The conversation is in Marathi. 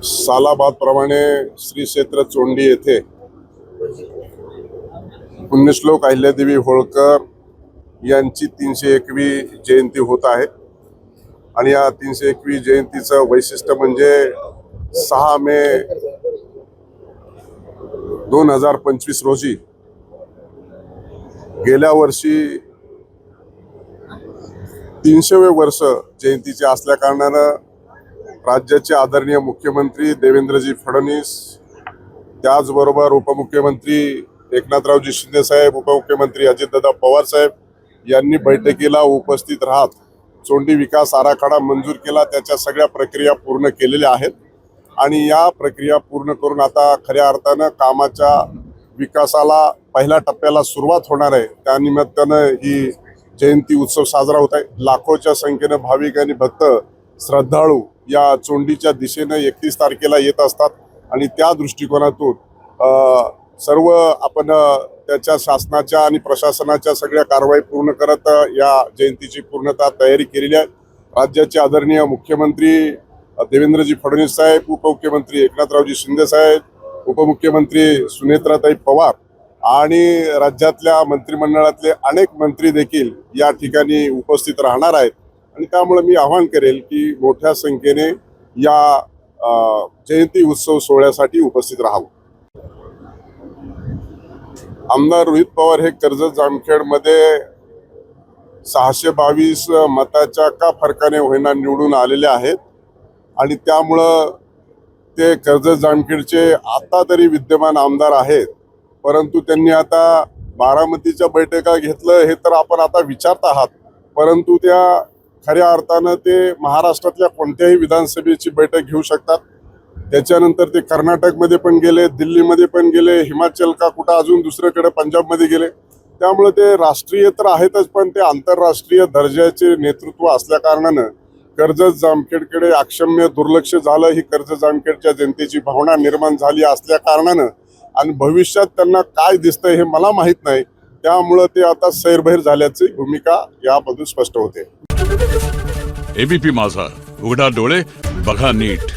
सालाबादप्रमाणे श्री क्षेत्र चोंडी येथे पुण्यश्लोक अहिल्यादेवी होळकर यांची 301वी जयंती होत आहे। आणि या 301वी जयंतीचं वैशिष्ट्य म्हणजे 6 मे 2025 रोजी गेल्या वर्षी 300वे वर्ष जयंतीचे असल्या कारणानं राज्याचे आदरणीय मुख्यमंत्री देवेंद्रजी फडणवीस, त्याचबरोबर उपमुख्यमंत्री एकनाथरावजी शिंदे साहेब, उपमुख्यमंत्री अजितदादा पवार साहेब यांनी बैठकीला उपस्थित राहत चोंडी विकास आराखडा मंजूर केला। त्याच्या सगळ्या प्रक्रिया पूर्ण केलेल्या आहेत आणि या प्रक्रिया पूर्ण करून आता खऱ्या अर्थानं कामाच्या विकासाला पहिल्या टप्प्याला सुरुवात होणार आहे। त्यानिमित्तानं ही जयंती उत्सव साजरा होत आहे। लाखोच्या संख्येने भाविक आणि भक्त श्रद्धाळू या चोंडीच्या दिशेने 31 तारखेला येत असतात आणि त्या दृष्टिकोनातून सर्व आपण त्याच्या शासनाच्या आणि प्रशासनाच्या सगळ्या कारवाई पूर्ण करत या जयंतीची पूर्णतः तयारी केलेली आहे। राज्याचे आदरणीय मुख्यमंत्री देवेंद्रजी फडणवीस साहेब, उपमुख्यमंत्री एकनाथरावजी शिंदे साहेब, उपमुख्यमंत्री सुनेत्राताई पवार आणि राज्यातल्या मंत्रिमंडळातले अनेक मंत्री देखील या ठिकाणी उपस्थित राहणार आहेत आणि त्यामुळे मी आवाहन करेल की मोठ्या संख्येने या जयंती उत्सव सोहळ्यासाठी उपस्थित राहावं। आमदार रोहित पवार हे कर्जत जामखेडमध्ये 622 मताच्या का फरकाने होईना निवडून आलेले आहेत आणि त्यामुळं ते कर्जत जामखेडचे आता तरी विद्यमान आमदार आहेत। परंतु त्यांनी आता बारामतीच्या बैठका घेतलं हे तर आपण आता विचारत आहात, परंतु त्या खऱ्या अर्थानं ते महाराष्ट्रातल्या कोणत्याही विधानसभेची बैठक घेऊ शकतात। त्याच्यानंतर ते कर्नाटकमध्ये पण गेले, दिल्लीमध्ये पण गेले, हिमाचल का कुठं अजून दुसरीकडे पंजाबमध्ये गेले। त्यामुळे ते राष्ट्रीय तर आहेतच, पण ते आंतरराष्ट्रीय दर्जाचे नेतृत्व असल्या कारणानं कर्जत जामखेडकडे अक्षम्य दुर्लक्ष झालं। ही कर्जत जामखेडच्या जनतेची भावना निर्माण झाली असल्या कारणानं आणि भविष्यात त्यांना काय दिसतंय हे मला माहीत नाही, त्यामुळं ते आता सैरभैर झाल्याची भूमिका यामधून स्पष्ट होते। एबीपी माझा, उघडा डोळे बघा नीट।